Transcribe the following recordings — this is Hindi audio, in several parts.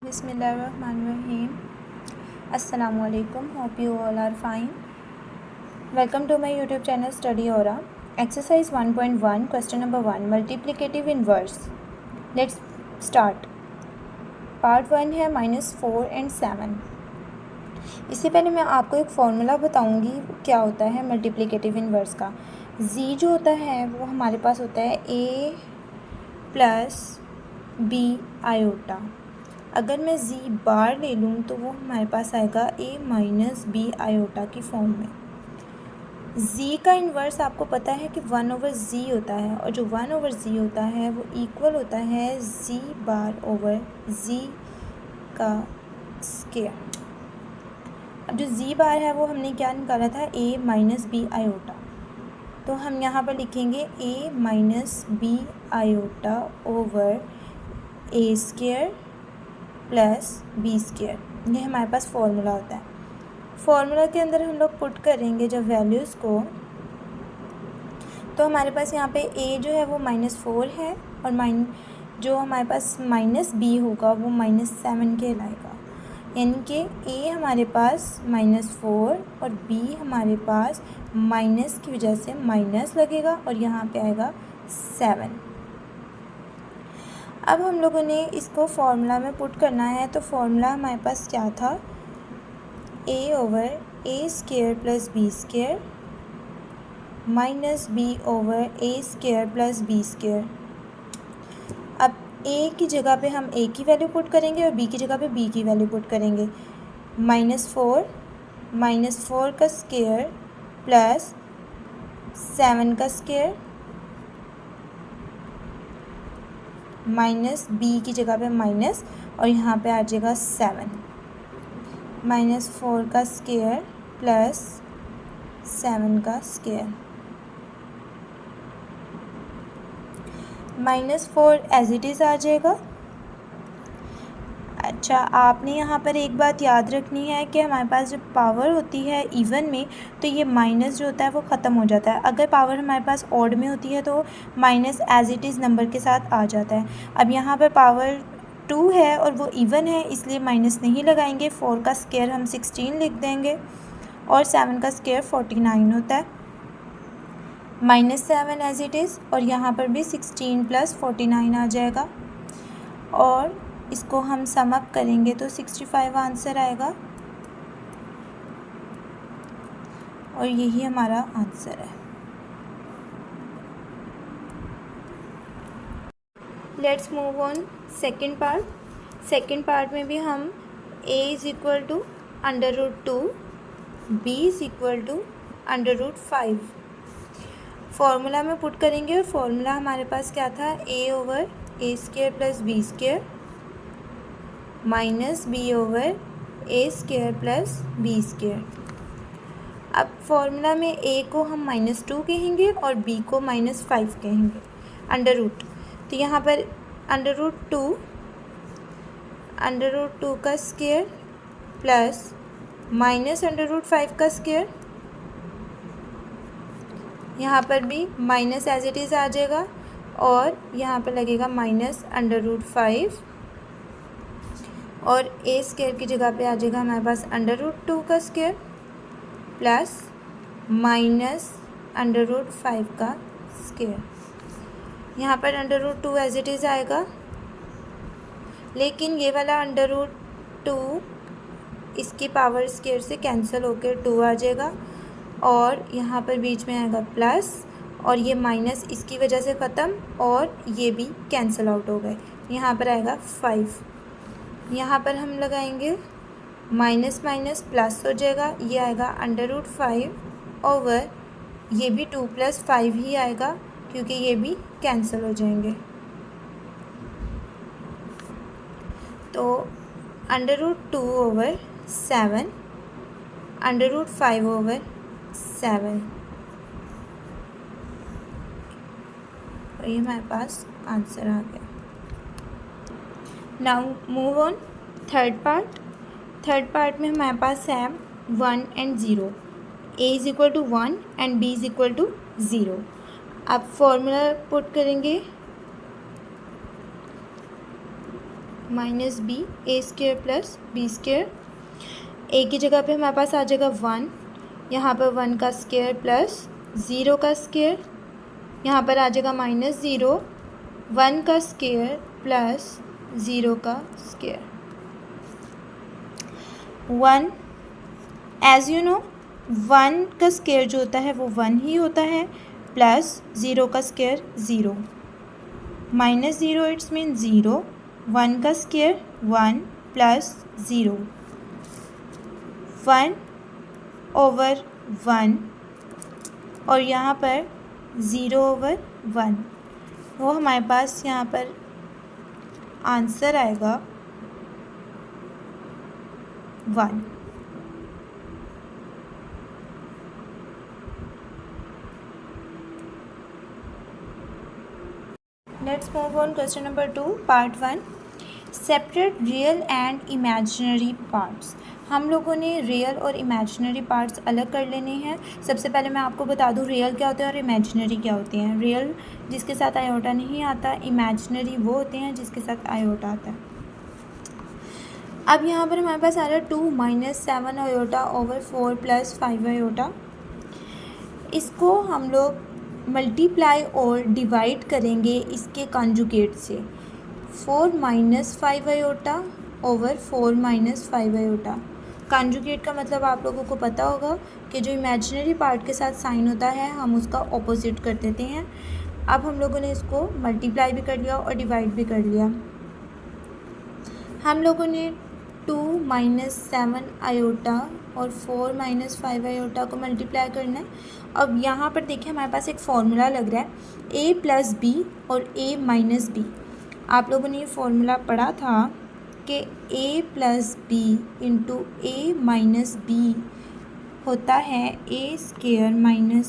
Bismillahirrahmanirrahim. Assalamualaikum. Hope you all are fine. Welcome to my YouTube channel Study Aura. Exercise 1.1 question number 1 multiplicative inverse. Let's start. Part 1 है -4 and 7. इससे पहले मैं आपको एक फॉर्मूला बताऊंगी क्या होता है मल्टीप्लिकेटिव इन्वर्स का। z जो होता है वो हमारे पास होता है a प्लस b आयोटा। अगर मैं z बार ले लूँ तो वो हमारे पास आएगा a माइनस b आयोटा की फॉर्म में। z का इन्वर्स आपको पता है कि 1/z होता है और जो 1/z होता है वो इक्वल होता है z बार ओवर z का स्क्वायर। अब जो z बार है वो हमने क्या निकाला था a माइनस b आयोटा, तो हम यहाँ पर लिखेंगे a minus b iota over a square plus b square. ये हमारे पास फॉर्मूला होता है। फॉर्मूला के अंदर हम लोग पुट करेंगे जब वैल्यूज़ को, तो हमारे पास यहाँ पे a जो है वो -4 है और जो हमारे पास -b होगा वो -7 कहलाएगा। यानी कि a हमारे पास -4 और b हमारे पास माइनस की वजह से माइनस लगेगा और यहाँ पे आएगा 7। अब हम लोगों ने इसको फॉर्मूला में पुट करना है, तो फॉर्मूला हमारे पास क्या था, a over a square plus b स्क्वायर minus b over a square plus b square. अब a की जगह पे हम a की वैल्यू पुट करेंगे और b की जगह पे b की वैल्यू पुट करेंगे। -4 का स्क्वायर प्लस 7 का स्क्वायर माइनस b की जगह पे माइनस और यहाँ पे आ जाएगा 7। -4 का स्क्वायर प्लस 7 का स्क्वायर। -4 एज इट इज़ आ जाएगा। अच्छा, आपने यहाँ पर एक बात याद रखनी है कि हमारे पास जब पावर होती है इवन में तो ये माइनस जो होता है वो ख़त्म हो जाता है। अगर पावर हमारे पास ऑड में होती है तो minus as it is number के साथ आ जाता है। अब यहाँ पर पावर 2 है और वो इवन है इसलिए माइनस नहीं लगाएंगे। 4 का स्क्वायर हम 16 लिख देंगे और 7 का स्क्वायर 49 होता है। -7 एज इट इज़ और यहाँ पर भी 16 प्लस 49 आ जाएगा और इसको हम सम अप करेंगे तो 65 आंसर आएगा और यही हमारा आंसर है। Let's move on second part. Second part में भी हम a is equal to √2, b is equal to √5 formula में पुट करेंगे और फॉर्मूला हमारे पास क्या था, a over a square plus b स्क्वायर minus b over a square plus b square. अब फॉर्मूला में a को हम -2 कहेंगे और b को -5 कहेंगे अंडर रूट। तो यहाँ पर √2 का स्क्वायर प्लस -√5 का स्क्वायर, यहाँ पर भी माइनस एज इट इज़ आ जाएगा और यहाँ पर लगेगा -√5 और a स्क्वायर की जगह पे आ जाएगा हमारे पास √2 का स्क्वायर प्लस -√5 का स्क्वायर। यहाँ पर √2 एज इट इज़ आएगा, लेकिन ये वाला √2 इसकी पावर स्क्वायर से कैंसिल होकर 2 आ जाएगा और यहाँ पर बीच में आएगा प्लस और ये माइनस इसकी वजह से ख़त्म और ये भी कैंसिल आउट हो गए। यहाँ पर आएगा 5। यहाँ पर हम लगाएंगे माइनस माइनस प्लस हो जाएगा, ये आएगा √5 ओवर ये भी 2 + 5 ही आएगा क्योंकि ये भी कैंसिल हो जाएंगे। तो √2 ओवर 7 √5 ओवर 7 और ये हमारे पास आंसर आ गया। Now move on third part. Third part में हमारे पास है 1 and 0, a is equal to 1 and b is equal to 0। अब फॉर्मूला पुट करेंगे minus B A square plus B square. A की जगह पे हमारे पास आ जाएगा 1, यहाँ पर 1 का स्क्र प्लस 0 का स्क्र, यहाँ पर आ जाएगा -0, 1 का स्क्र प्लस 0 का स्क्र। 1 एज यू नो 1 का स्क्र जो होता है वो 1 ही होता है, प्लस 0 का स्क्र 0, -0 इट्स मीन 0, 1 का स्क्र 1 प्लस 0, 1 ओवर 1 और यहाँ पर 0 ओवर 1, वो हमारे पास यहाँ पर आंसर आएगा 1। Let's move on question number 2 part 1। Separate real and imaginary parts. हम लोगों ने रियल और इमेजिनरी पार्ट्स अलग कर लेने हैं। सबसे पहले मैं आपको बता दूं रियल क्या होता है और इमेजिनरी क्या होते हैं। रियल जिसके साथ आयोटा नहीं आता, इमेजिनरी वो होते हैं जिसके साथ आयोटा आता है। अब यहाँ पर हमारे पास आ रहा है 2 - 7 आयोटा ओवर 4 + 5 आयोटा। इसको हम लोग मल्टीप्लाई और डिवाइड करेंगे इसके कॉन्जुगेट से। 4 - 5 आयोटा ओवर 4 - 5 आयोटा। कॉन्जुगेट का मतलब आप लोगों को पता होगा कि जो इमेजिनरी पार्ट के साथ साइन होता है हम उसका ऑपोजिट कर देते हैं। अब हम लोगों ने इसको मल्टीप्लाई भी कर लिया और डिवाइड भी कर लिया। हम लोगों ने 2 - 7 आयोटा और 4 - 5 आयोटा को मल्टीप्लाई करना है। अब यहाँ पर देखिए हमारे पास एक फॉर्मूला लग रहा है a + b और a - b। आप लोगों ने ये फॉर्मूला पढ़ा था कि a + b × a - b होता है a²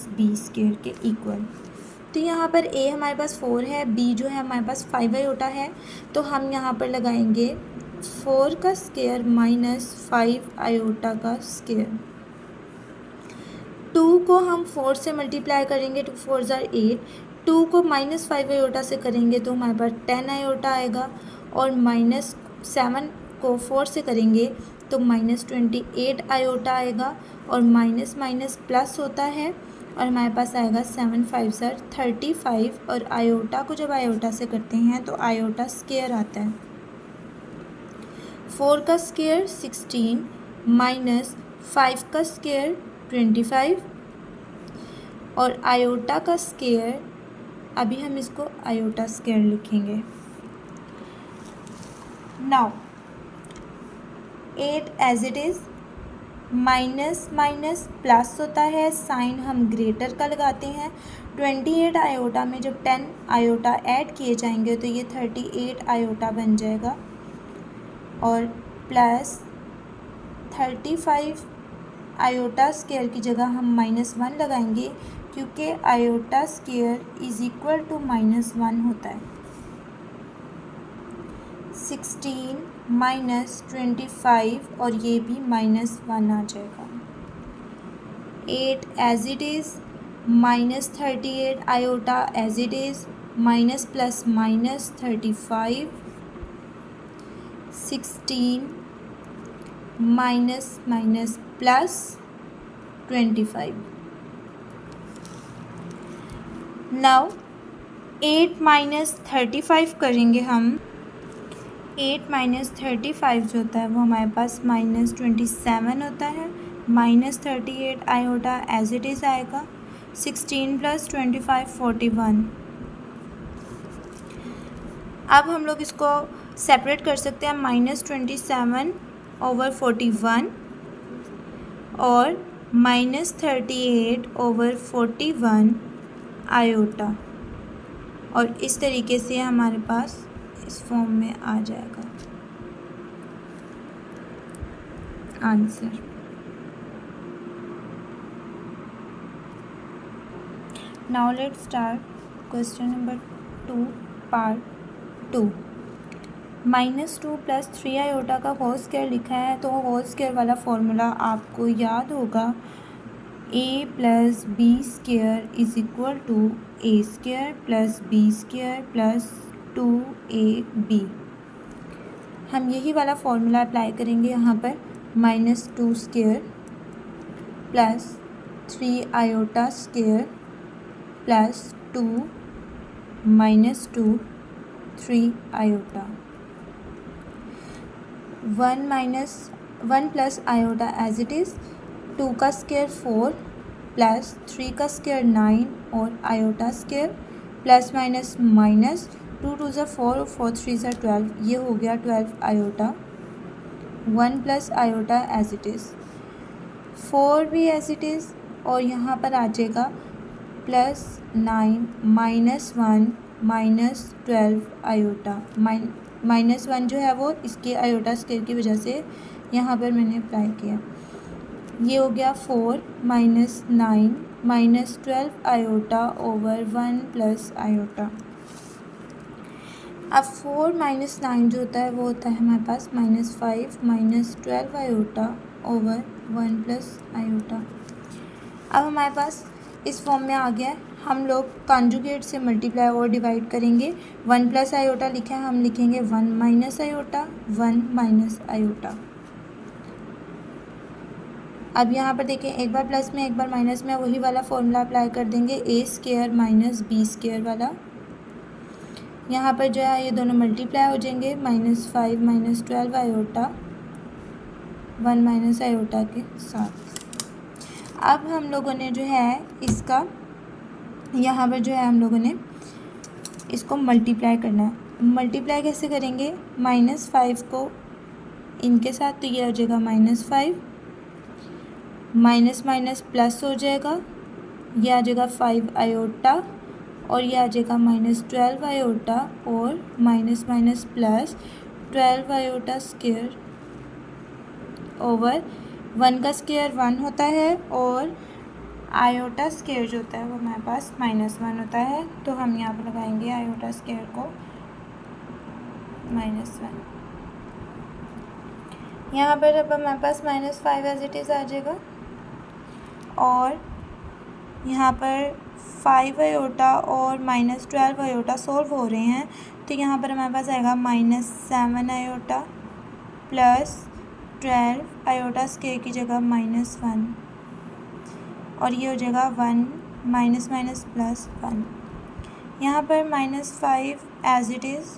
- b² के इक्वल। तो यहाँ पर a हमारे पास 4 है, b जो है हमारे पास 5 आयोटा है, तो हम यहाँ पर लगाएंगे 4 का स्क्वायर माइनस 5 आयोटा का स्क्वायर। 2 को हम 4 से मल्टीप्लाई करेंगे, 2 4 = 8। 2 को -5 आयोटा से करेंगे तो हमारे पास 10 आयोटा आएगा, और -7 को 4 से करेंगे तो -28 आयोटा आएगा, और माइनस माइनस प्लस होता है और हमारे पास आएगा 7 5 = 35। और आयोटा को जब आयोटा से करते हैं तो आयोटा स्क्वायर आता है। 4 का स्क्वायर 16 माइनस 5 का स्क्वायर 25 और आयोटा का स्क्वायर, अभी हम इसको आयोटा स्क्वायर लिखेंगे। Now 8 as it is, minus minus plus होता है, साइन हम ग्रेटर का लगाते हैं। 28 आयोटा में जब 10 आयोटा ऐड किए जाएंगे तो ये 38 आयोटा बन जाएगा, और प्लस 35 आयोटा स्क्वायर की जगह हम -1 लगाएंगे, क्योंकि iota square is equal to -1 होता है। 16 - 25 और ये भी -1 आ जाएगा। 8 as it is, -38 iota as it is, minus plus -35, 16 minus minus plus 25। Now 8 - 35 करेंगे हम। 8 - 35 जो होता है वो हमारे पास -27 होता है, -38 आयोटा एज इट इज़ आएगा, 16 + 25 41। अब हम लोग इसको सेपरेट कर सकते हैं, -27 ओवर 41 और -38 ओवर 41 आयोटा, और इस तरीके से हमारे पास इस फॉर्म में आ जाएगा answer. Now let's start question number 2 part 2। -2 + 3 iota का होल स्क्वायर लिखा है, तो होल स्क्वायर वाला फॉर्मूला आपको याद होगा, a + b² = a² + b² + 2ab। हम यही वाला फॉर्मूला अप्लाई करेंगे यहाँ पर, -2 square plus 3 iota square plus 2 -2 3 iota, 1 plus iota as it is, 2 का स्क्वायर 4 प्लस 3 का स्क्वायर 9 और iota square plus minus minus 2 2 ज़ा 4 और 4 3 ज़ा 12, ये हो गया 12 iota, 1 plus iota as it is, 4 भी एज इट इज़, और यहाँ पर आ जाएगा +9 -1 -12 आयोटा, -1 जो है वो इसके आयोटा स्क्वायर की वजह से यहाँ पर मैंने अप्लाई किया, ये हो गया 4 -9 -12 आयोटा ओवर 1 प्लस आयोटा। अब 4 -9 जो होता है वो होता है हमारे पास -5 -12 आयोटा ओवर 1 प्लस आयोटा। अब हमारे पास इस फॉर्म में आ गया है, हम लोग कॉन्जुगेट से मल्टीप्लाई और डिवाइड करेंगे। 1 प्लस आयोटा लिखा है, हम लिखेंगे 1 माइनस आयोटा, 1 माइनस आयोटा। अब यहाँ पर देखें, एक बार प्लस में एक बार माइनस में, वही वाला फॉर्मूला अप्लाई कर देंगे, a square minus b square वाला। यहाँ पर जो है ये दोनों मल्टीप्लाई हो जाएंगे, -5 -12 आयोटा 1 माइनस आयोटा के साथ। अब हम लोगों ने जो है इसका यहाँ पर जो है हम लोगों ने इसको मल्टीप्लाई करना है। मल्टीप्लाई कैसे करेंगे, -5 को इनके साथ, तो ये हो जाएगा -5, माइनस माइनस प्लस हो जाएगा, ये आ जाएगा 5 आयोटा, और ये आ जाएगा -12 आयोटा, और minus minus plus 12 iota square over 1 का स्क्वायर 1 होता है, और आयोटा स्क्वायर जो होता है वो हमारे पास -1 होता है, तो हम यहाँ पर लगाएंगे आयोटा स्क्वायर को -1। यहाँ पर अब हमारे पास -5 एज इट इज़ आ जाएगा, और यहाँ पर 5 आयोटा और -12 आयोटा सॉल्व हो रहे हैं, तो यहाँ पर हमारे पास आएगा -7 आयोटा प्लस 12 आयोटा स्क्वायर की जगह -1, और ये हो जाएगा 1 माइनस माइनस प्लस 1। यहाँ पर -5 एज इट इज़,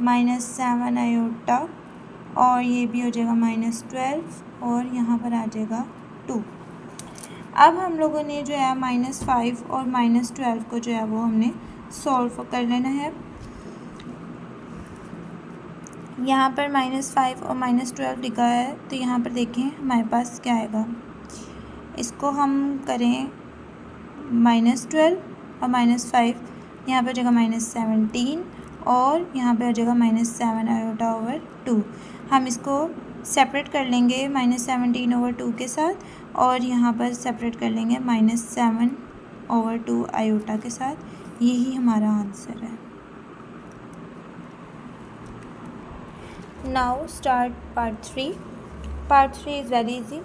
-7 आयोटा, और ये भी हो जाएगा -12, और यहाँ पर आ जाएगा 2। अब हम लोगों ने जो है -5 और -12 को जो है वो हमने सॉल्व कर लेना है। यहाँ पर -5 और -12 लिखा है, तो यहाँ पर देखें हमारे पास क्या आएगा, इसको हम करें -12 और -5, यहाँ पर हो जाएगा -17, और यहाँ पे हो जाएगा -7 आयोटा ओवर 2। हम इसको सेपरेट कर लेंगे -17 ओवर 2 के साथ, और यहाँ पर सेपरेट कर लेंगे -7 ओवर 2 आयोटा के साथ। यही हमारा आंसर है। Now start part 3। Part 3 is very easy.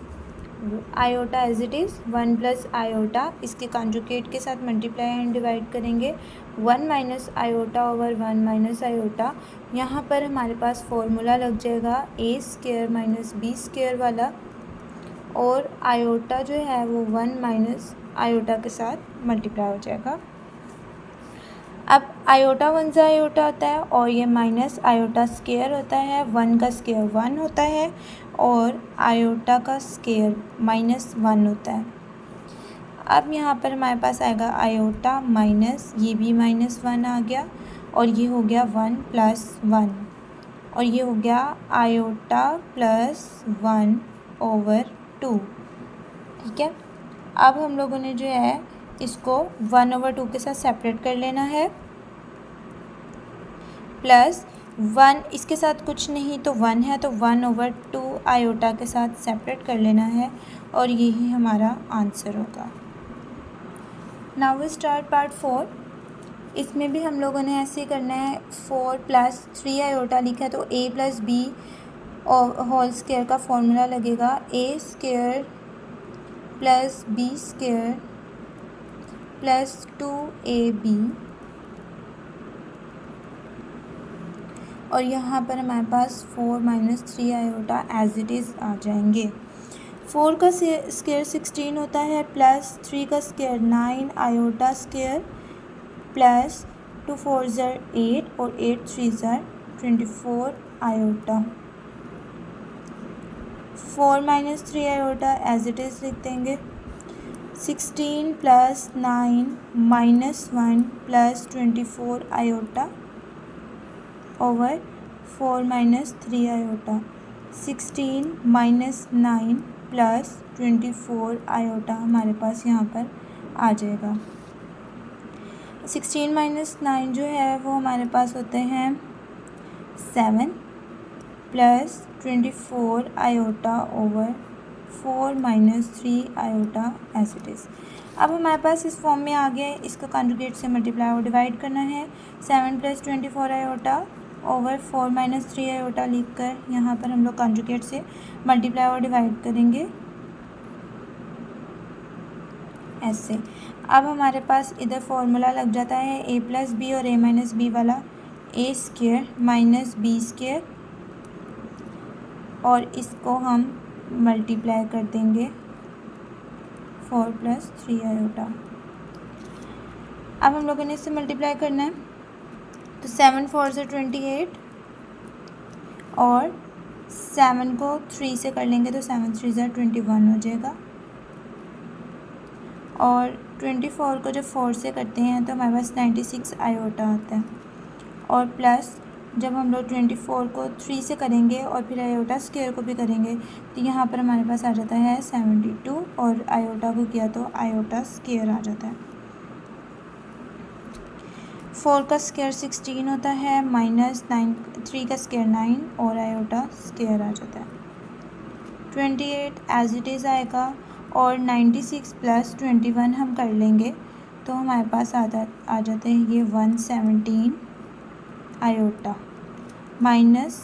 Iota as it is, 1 plus iota, इसके कॉन्जुगेट के साथ मल्टीप्लाई एंड डिवाइड करेंगे, 1 minus iota over 1 minus iota. यहाँ पर हमारे पास फॉर्मूला लग जाएगा a square minus b square वाला, और आयोटा जो है वो 1 माइनस आयोटा के साथ मल्टीप्लाई हो जाएगा। अब आयोटा 1 ज़ा आयोटा होता है, और ये माइनस आयोटा स्क्वायर होता है, 1 का स्क्वायर 1 होता है, और आयोटा का स्क्वायर -1 होता है। अब यहाँ पर हमारे पास आएगा आयोटा माइनस, ये भी -1 आ गया, और ये हो गया 1 प्लस 1, और ये हो गया आयोटा प्लस 1 ओवर 2। ठीक है, अब हम लोगों ने जो है इसको 1 ओवर 2 के साथ सेपरेट कर लेना है, प्लस 1 इसके साथ कुछ नहीं तो 1 है, तो 1 ओवर 2 आयोटा के साथ सेपरेट कर लेना है, और यही हमारा आंसर होगा। Now we start part 4। इसमें भी हम लोगों ने ऐसे ही करना है, 4 प्लस 3 आयोटा लिखा है, तो a plus B whole square का फॉर्मूला लगेगा, a square plus b square plus 2ab और यहाँ पर हमारे पास 4 minus 3 iota as it is आ जाएंगे। 4 का स्क्वायर 16 होता है, प्लस 3 का स्क्वायर 9 आयोटा स्क्वायर, प्लस 2 4 ज़र 8 और 8 3 ज़र 24 आयोटा। 4 minus 3 iota as it is लिख देंगे। 16 plus 9 minus 1 plus 24 iota over 4 minus 3 iota. 16 minus 9 plus 24 iota हमारे पास यहाँ पर आ जाएगा। 16 माइनस 9 जो है वो हमारे पास होते हैं 7 plus 24 iota over 4 minus 3 iota as it is. अब हमारे पास इस फॉर्म में आ गया है, इसको कॉन्जुगेट से मल्टीप्लाई और डिवाइड करना है। 7 plus 24 iota over 4 minus 3 iota लिख कर यहाँ पर हम लोग कॉन्जुगेट से मल्टीप्लाई और डिवाइड करेंगे ऐसे। अब हमारे पास इधर फॉर्मूला लग जाता है ए प्लस बी और ए माइनस बी वाला, ए स्क्वायर माइनस बी स्क्वायर, और इसको हम मल्टीप्लाई कर देंगे 4 प्लस 3 आयोटा। अब हम लोगों ने इससे मल्टीप्लाई करना है, तो 7 4 से 28 और 7 को 3 से कर लेंगे तो 7 3 ज़र 21 हो जाएगा, और 24 को जब 4 से करते हैं तो हमारे पास 96 आयोटा आता है, और प्लस जब हम लोग 24 को 3 से करेंगे और फिर आयोटा स्क्वायर को भी करेंगे तो यहाँ पर हमारे पास आ जाता है 72, और आयोटा को किया तो आयोटा स्क्वायर आ जाता है। 4 का स्क्वायर 16 होता है, माइनस 3 का स्क्वायर 9 और आयोटा स्क्वायर आ जाता है। 28 एज इट इज़ आएगा, और 96 प्लस 21 हम कर लेंगे तो हमारे पास आ जाते हैं ये 117 आयोटा, माइनस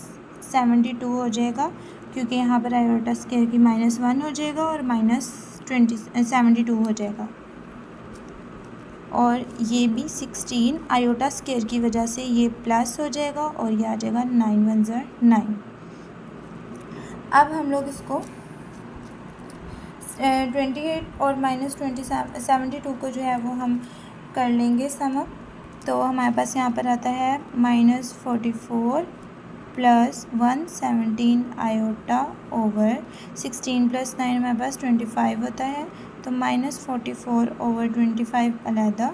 72 हो जाएगा क्योंकि यहाँ पर आयोटा स्क्वायर की -1 हो जाएगा और माइनस 72 हो जाएगा, और ये भी 16 आयोटा स्क्वायर की वजह से ये प्लस हो जाएगा और ये आ जाएगा 9 1 ज़र 9। अब हम लोग इसको 28 और माइनस 72 को जो है वो हम कर लेंगे सम अप, तो हमारे पास यहाँ पर आता है -44 प्लस 117 आयोटा ओवर 16 प्लस 9 हमारे पास 25 होता है, तो -44 ओवर 25 अलहदा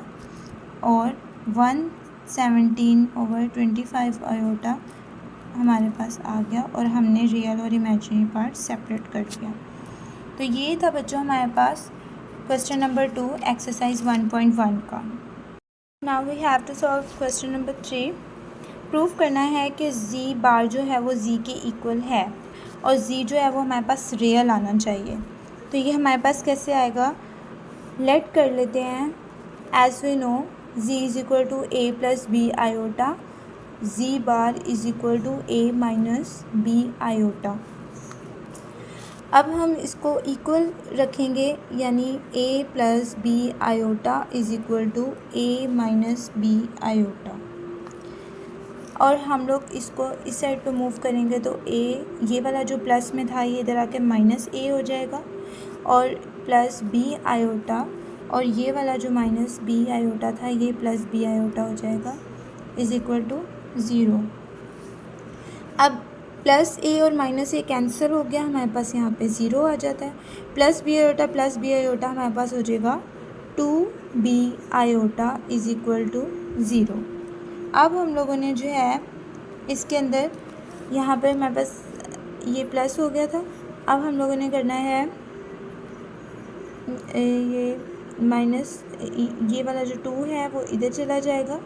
और 117 ओवर 25 आयोटा हमारे पास आ गया, और हमने रियल और इमेजिनरी पार्ट सेपरेट कर दिया। तो ये था बच्चों हमारे पास क्वेश्चन नंबर 2 एक्सरसाइज 1.1 का। Now we have to solve question number 3। Proof करना है कि z बार जो है वो z के इक्वल है, और z जो है वो हमारे पास रियल आना चाहिए। तो ये हमारे पास कैसे आएगा, लेट कर लेते हैं। As we know z is equal to a plus b iota, z bar is equal to a minus B iota. अब हम इसको इक्वल रखेंगे, यानी a plus b iota is equal to a minus B iota, और हम लोग इसको इस साइड पे मूव करेंगे तो a ये वाला जो प्लस में था ये इधर आके माइनस a हो जाएगा, और प्लस b आयोटा, और ये वाला जो माइनस b आयोटा था ये प्लस b आयोटा हो जाएगा इज़ इक्वल टू 0। अब प्लस a और माइनस a कैंसिल हो गया, हमारे पास यहाँ पे 0 आ जाता है। प्लस b आयोटा हमारे पास हो जाएगा 2b iota is equal to 0। अब हम लोगों ने जो है इसके अंदर यहाँ पे हमारे पास ये प्लस हो गया था, अब हम लोगों ने करना है ये माइनस, ये वाला जो 2 है वो इधर चला जाएगा,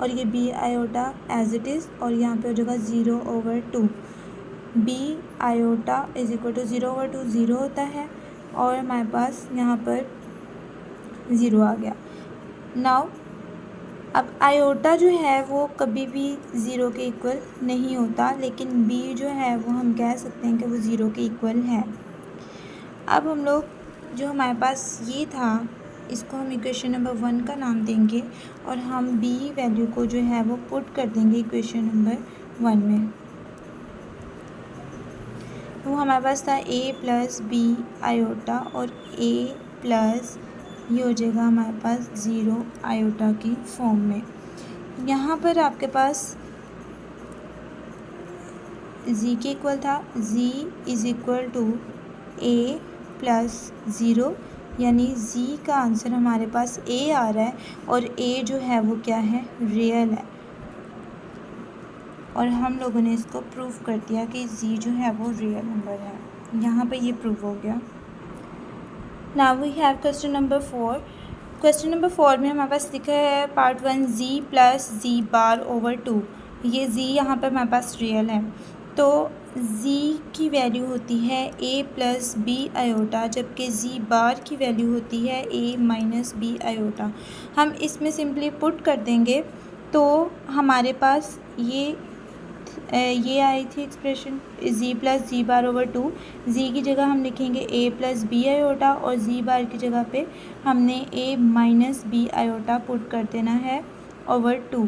और ये b iota as it is, और यहाँ पे हो जाएगा 0/2। b iota is equal to 0/2 0 होता है, और हमारे पास यहाँ पर 0 आ गया। नाउ अब आयोटा जो है वो कभी भी 0 के इक्वल नहीं होता, लेकिन b जो है वो हम कह सकते हैं कि वो 0 के इक्वल है। अब हम लोग जो हमारे पास ये था इसको हम इक्वेशन नंबर 1 का नाम देंगे, और हम b वैल्यू को जो है वो पुट कर देंगे इक्वेशन नंबर 1 में। वो हमारे पास था a प्लस बी आयोटा और a प्लस ये हो जाएगा हमारे पास 0 आयोटा की फॉर्म में। यहाँ पर आपके पास z के इक्वल था, z is equal to a plus 0, यानी z का आंसर हमारे पास a आ रहा है और a जो है वो क्या है, रियल है। और हम लोगों ने इसको प्रूव कर दिया कि z जो है वो रियल नंबर है। यहाँ पे ये प्रूव हो गया। Now we have question number 4। Question number 4 में हमारे पास लिखा है part 1 z plus z bar over 2। ये z यहाँ पर हमारे पास रियल है, तो z की वैल्यू होती है a प्लस बी आयोटा, जबकि z बार की वैल्यू होती है a माइनस बी आयोटा। हम इसमें सिंपली पुट कर देंगे तो हमारे पास ये आई थी expression z plus z bar over 2। z की जगह हम लिखेंगे a प्लस बी आयोटा और z बार की जगह पे हमने a minus B iota put कर देना है ओवर 2।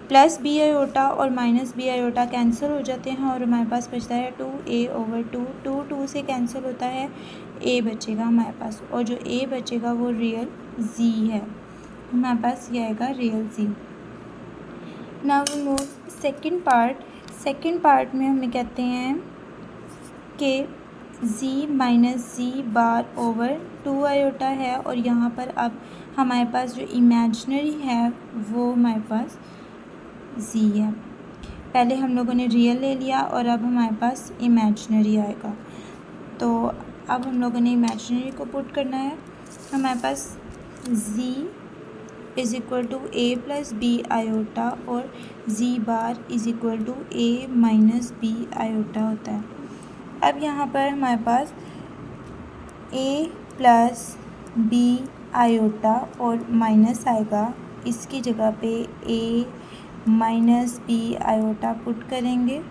प्लस बी आयोटा और माइनस बी आयोटा कैंसिल हो जाते हैं और हमारे पास बचता है 2a ओवर 2। 2 से कैंसिल होता है, a बचेगा हमारे पास, और जो a बचेगा वो रियल z है। हमारे पास ये आएगा real z। Now we move second part. Second part में हमें कहते हैं कि z minus z bar over 2 iota है, और यहाँ पर अब हमारे पास जो इमेजिनरी है वो हमारे पास z है। पहले हम लोगों ने रियल ले लिया और अब हमारे पास इमेजिनरी आएगा, तो अब हम लोगों ने इमेजिनरी को पुट करना है। हमारे पास z is equal to a plus b iota और z bar is equal to a minus B iota होता है। अब यहाँ पर हमारे पास a प्लस बी आयोटा और माइनस आएगा, इसकी जगह पे a minus B iota put करेंगे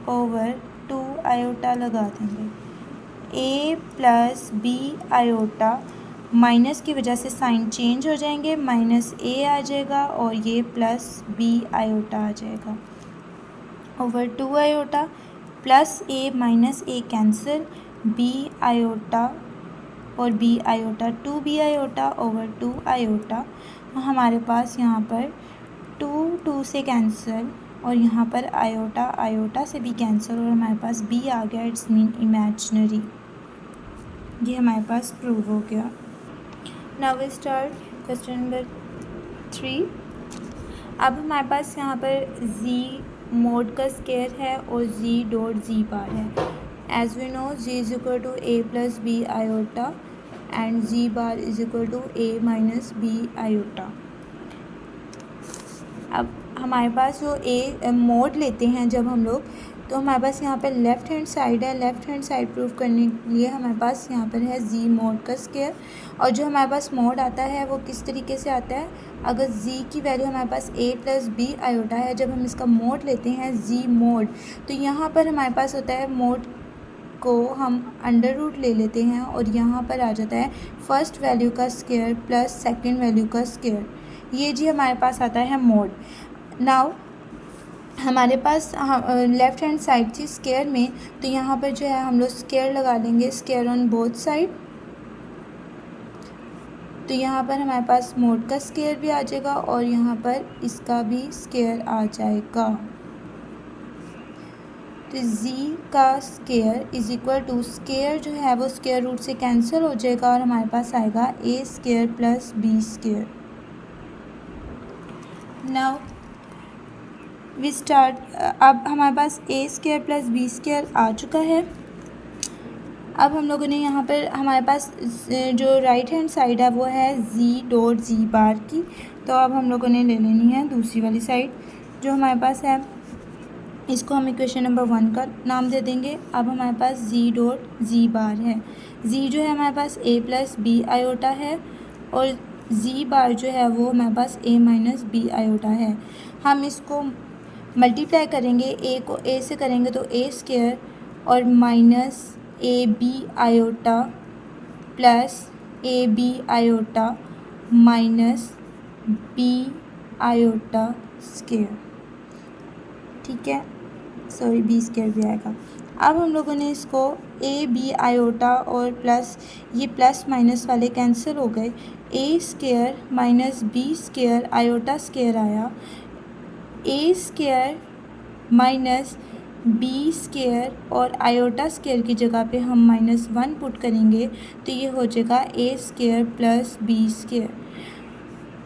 ओवर 2 आयोटा लगा देंगे। a plus b iota minus की वजह से साइन चेंज हो जाएंगे, माइनस a आ जाएगा और ये प्लस b आयोटा आ जाएगा over 2 iota, plus a minus a cancel, b iota और b iota 2b iota over 2 iota. हमारे पास यहाँ पर 2 से कैंसिल और यहाँ पर आयोटा आयोटा से भी कैंसिल और हमारे पास b आ गया, इट्स मीन इमेजिनरी। ये हमारे पास प्रूव हो गया। Now we start question number 3। अब हमारे पास यहाँ पर z मोड का स्केयर है और z डॉट z बार है। As we know z is equal to a plus b iota and z bar is equal to a minus B iota. अब हमारे पास जो a मोड लेते हैं जब हम लोग, तो हमारे पास यहाँ पर लेफ़्ट हैंड साइड है। लेफ़्ट हैंड साइड प्रूव करने के लिए हमारे पास यहाँ पर है z मोड का स्केयर, और जो हमारे पास मोड आता है वो किस तरीके से आता है, अगर z की वैल्यू हमारे पास a प्लस बी आयोटा है, जब हम इसका मोड लेते हैं z मोड, तो यहाँ पर हमारे पास होता है मोड को हम अंडर रूट ले लेते हैं और यहाँ पर आ जाता है फर्स्ट वैल्यू का स्केयर प्लस सेकेंड वैल्यू का स्केयर। ये जी हमारे पास आता है मोड। नाउ हमारे पास लेफ़्ट हैंड साइड थी स्केयर में, तो यहाँ पर जो है हम लोग स्केयर लगा लेंगे, स्केयर ऑन बोथ साइड। तो यहाँ पर हमारे पास मोड का स्केयर भी आ जाएगा और यहाँ पर इसका भी स्केयर आ जाएगा। तो z का square is equal to square जो है वो स्केयर रूट से कैंसिल हो जाएगा और हमारे पास आएगा a square plus b square. Now we start. अब हमारे पास a square plus b square आ चुका है। अब हम लोगों ने यहाँ पर हमारे पास जो राइट हैंड साइड है वो है z डॉट z बार की, तो अब हम लोगों ने ले लेनी है दूसरी वाली साइड जो हमारे पास है। इसको हम इक्वेशन नंबर 1 का नाम दे देंगे। अब हमारे पास z डॉट z बार है। z जो है हमारे पास a प्लस बी आयोटा है और z बार जो है वो हमारे पास a माइनस बी आयोटा है। हम इसको मल्टीप्लाई करेंगे, a को a से करेंगे तो a स्केयर और minus a B iota plus a B iota minus B iota square. ठीक है, बी स्क्वायर भी आएगा। अब हम लोगों ने इसको ए बी आयोटा और प्लस, ये प्लस माइनस वाले कैंसिल हो गए, A square minus B square iota square आया, A square minus B square और आयोटा स्क्वायर की जगह पे हम -1 पुट करेंगे तो ये हो जाएगा ए स्क्वायर प्लस बी स्क्वायर।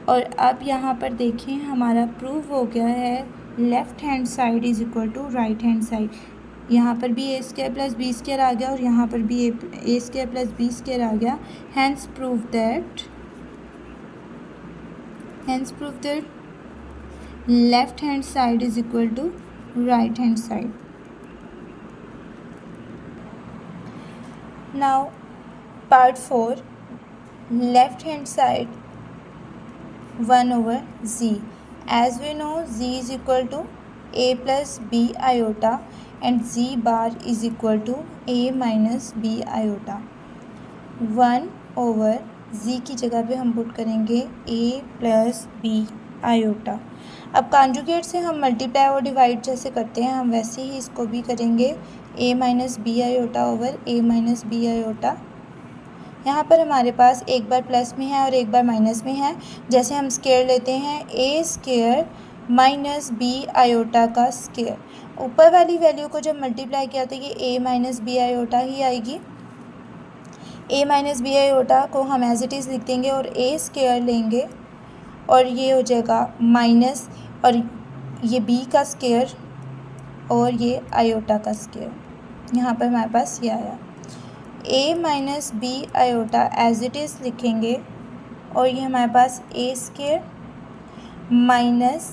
और अब यहाँ पर देखें हमारा प्रूव हो गया है left hand side is equal to right hand side. यहाँ पर भी a square plus B square आ गया और यहाँ पर भी a square plus B square आ गया। Hence prove that left hand side is equal to right hand side. Now part 4, left hand side 1 over z. As we know, z is equal to a plus b iota and z bar is equal to a minus b iota. 1 over z की जगह पे हम पुट करेंगे a plus b iota। अब कॉन्जुगेट से हम मल्टीप्लाई और डिवाइड जैसे करते हैं हम वैसे ही इसको भी करेंगे a minus B iota over a minus B iota. यहाँ पर हमारे पास एक बार प्लस में है और एक बार माइनस में है। जैसे हम स्क्वायर लेते हैं a square minus B iota का स्क्वायर, ऊपर वाली वैल्यू को जब मल्टीप्लाई किया तो ये a माइनस बी आयोटा ही आएगी। a माइनस बी आयोटा को हम एज इट इज़ लिख देंगे और a स्क्वायर लेंगे और ये हो जाएगा माइनस और ये b का स्क्वायर और ये आयोटा का स्क्वायर। यहाँ पर हमारे पास ये आया a minus B iota as it is लिखेंगे और ये हमारे पास a square minus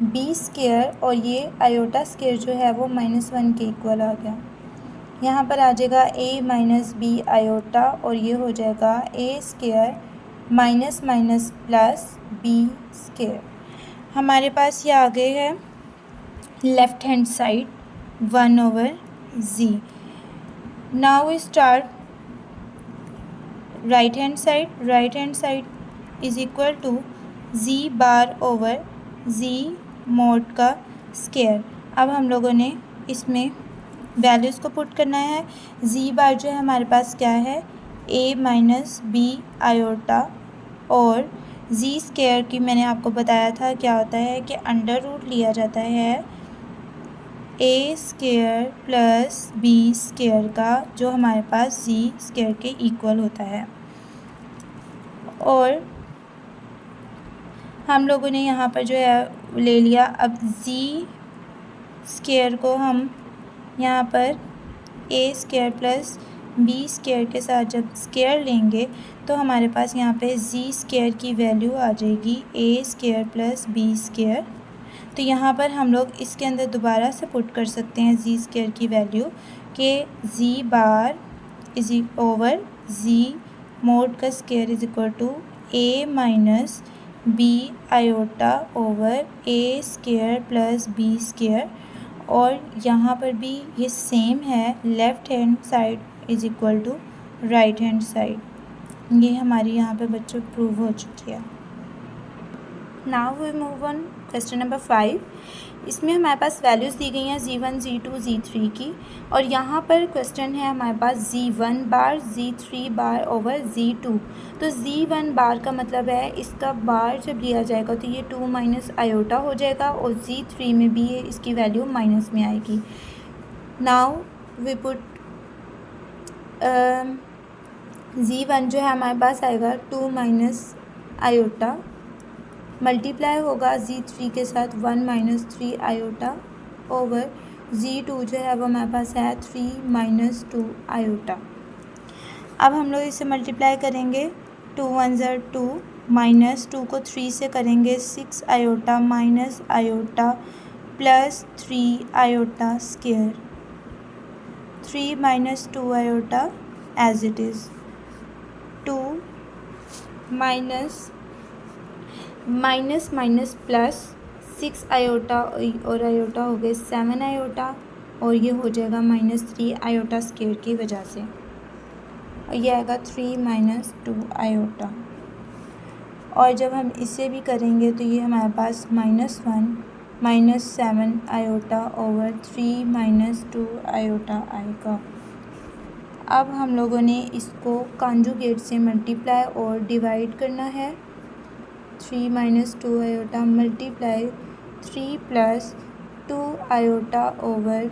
B square और ये आयोटा स्क्वायर जो है वो -1 के इक्वल आ गया। यहाँ पर आ जाएगा a माइनस बी आयोटा और ये हो जाएगा a square minus minus plus B square. हमारे पास ये आ गए है left hand side 1 over z। Now we start right hand side. Right hand side is equal to z bar over z mod का स्क्वायर। अब हम लोगों ने इसमें वैल्यूज़ को पुट करना है। z बार जो है हमारे पास क्या है a माइनस बी आयोटा और z स्क्वायर की मैंने आपको बताया था क्या होता है कि अंडर रूट लिया जाता है a square plus B square का जो हमारे पास z स्क्वायर के इक्वल होता है। और हम लोगों ने यहाँ पर जो है ले लिया। अब z स्क्वायर को हम यहाँ पर a square plus B square के साथ जब स्क्वायर लेंगे तो हमारे पास यहाँ पे z स्क्वायर की वैल्यू आ जाएगी a square plus B square. तो यहाँ पर हम लोग इसके अंदर दोबारा से पुट कर सकते हैं z स्क्वायर की वैल्यू कि z bar is over z mod का square is equal to a minus B iota over a square plus B square. और यहाँ पर भी ये सेम है, left hand side is equal to right hand side. ये हमारी यहाँ पे बच्चों प्रूव हो चुकी है। Now we move on question number 5। इसमें हमारे पास वैल्यूज़ दी गई हैं z1 z2 z3 की और यहाँ पर क्वेश्चन है हमारे पास z1 बार z3 बार ओवर z2। तो z1 बार का मतलब है इसका बार जब लिया जाएगा तो ये 2 माइनस आयोटा हो जाएगा और z3 में भी ये इसकी वैल्यू माइनस में आएगी। नाउ वी पुट z1 जो है हमारे पास आएगा 2 माइनस आयोटा मल्टीप्लाई होगा z3 के साथ 1 माइनस 3 आयोटा ओवर z2 जो है वो हमारे पास है 3 माइनस 2 आयोटा। अब हम लोग इसे मल्टीप्लाई करेंगे 2 1 ज़र 2 माइनस 2 को 3 से करेंगे 6 iota minus iota plus 3 iota square 3 minus 2 iota as it is 2 minus minus minus plus 6 iota और आयोटा हो गए 7 आयोटा और ये हो जाएगा -3 आयोटा स्क्वायर की वजह से और ये आएगा 3 माइनस 2 आयोटा। और जब हम इसे भी करेंगे तो ये हमारे पास -1 -7 आयोटा ओवर 3 -2 आयोटा आएगा। अब हम लोगों ने इसको कॉन्जुगेट से मल्टीप्लाई और डिवाइड करना है। 3 - 2 iota multiply 3 + 2 iota over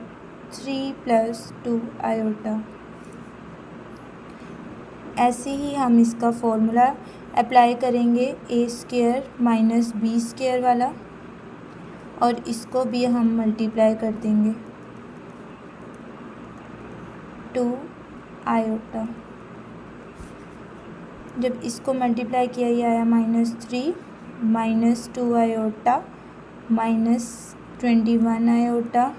3 + 2 iota. ऐसे ही हम इसका फॉर्मूला अप्लाई करेंगे a² - b² वाला, और इसको भी हम मल्टीप्लाई कर देंगे 2 आयोटा। जब इसको मल्टीप्लाई किया ये आया -3 -2 आयोटा -21 आयोटा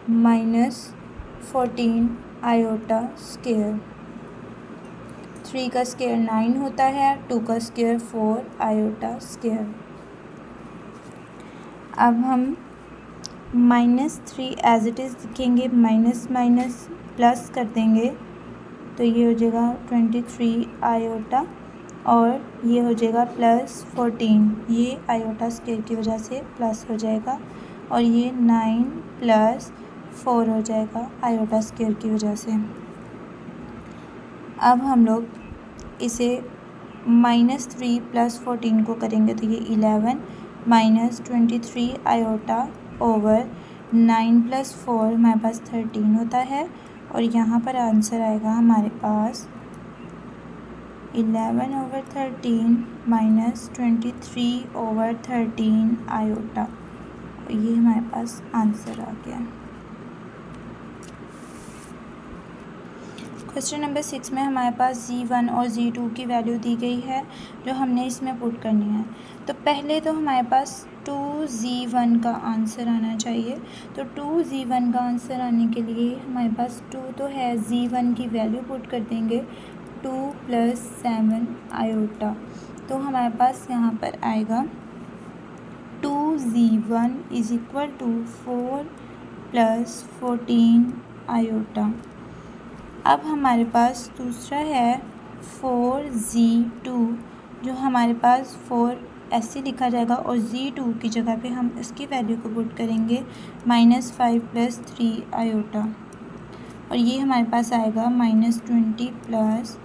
-14 आयोटा स्क्वायर। 3 का स्क्वायर 9 होता है, 2 का स्क्वायर 4 आयोटा स्क्वायर। अब हम -3 एज इट इज़ लिखेंगे, माइनस माइनस प्लस कर देंगे, तो ये हो जाएगा 23 आयोटा, और ये हो जाएगा +14, ये आयोटा स्क्वायर की वजह से प्लस हो जाएगा, और ये 9 + 4 हो जाएगा आयोटा स्क्वायर की वजह से। अब हम लोग इसे -3 + 14 को करेंगे तो ये 11 -23 आयोटा ओवर 9 + 4 हमारे पास 13 होता है, और यहाँ पर आंसर आएगा हमारे पास 11/13 -23/13 आयोटा। ये हमारे पास आंसर आ गया। क्वेश्चन नंबर 6 में हमारे पास Z1 और Z2 की वैल्यू दी गई है, जो हमने इसमें पुट करनी है। तो पहले तो हमारे पास 2Z1 का आंसर आना चाहिए। तो 2Z1 का आंसर आने के लिए हमारे पास 2 तो है, Z1 की वैल्यू पुट कर देंगे 2 + 7 आयोटा। तो हमारे पास यहाँ पर आएगा 2Z1 = 4 + 14 आयोटा। अब हमारे पास दूसरा है 4Z2, जो हमारे पास 4 ऐसे लिखा जाएगा, और Z2 की जगह पे हम इसकी वैल्यू को पुट करेंगे -5 + 3 आयोटा, और ये हमारे पास आएगा -20 +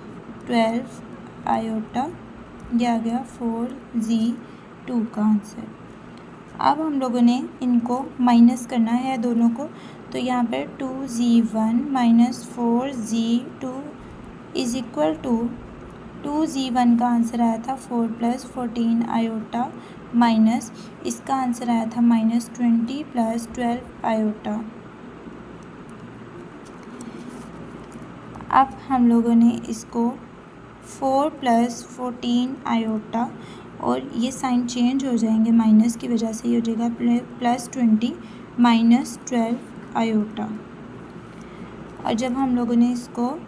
12 आयोटा। ये आ गया 4Z2 का आंसर। अब हम लोगों ने इनको माइनस करना है दोनों को, तो यहाँ पर 2Z1 - 4Z2 = 2Z1 का आंसर आया था 4 + 14 आयोटा, माइनस इसका आंसर आया था -20 + 12 आयोटा। अब हम लोगों ने इसको 4 + 14 आयोटा, और ये साइन चेंज हो जाएंगे माइनस की वजह से, ये हो जाएगा +20 - 12 आयोटा। और जब हम लोगों ने इसको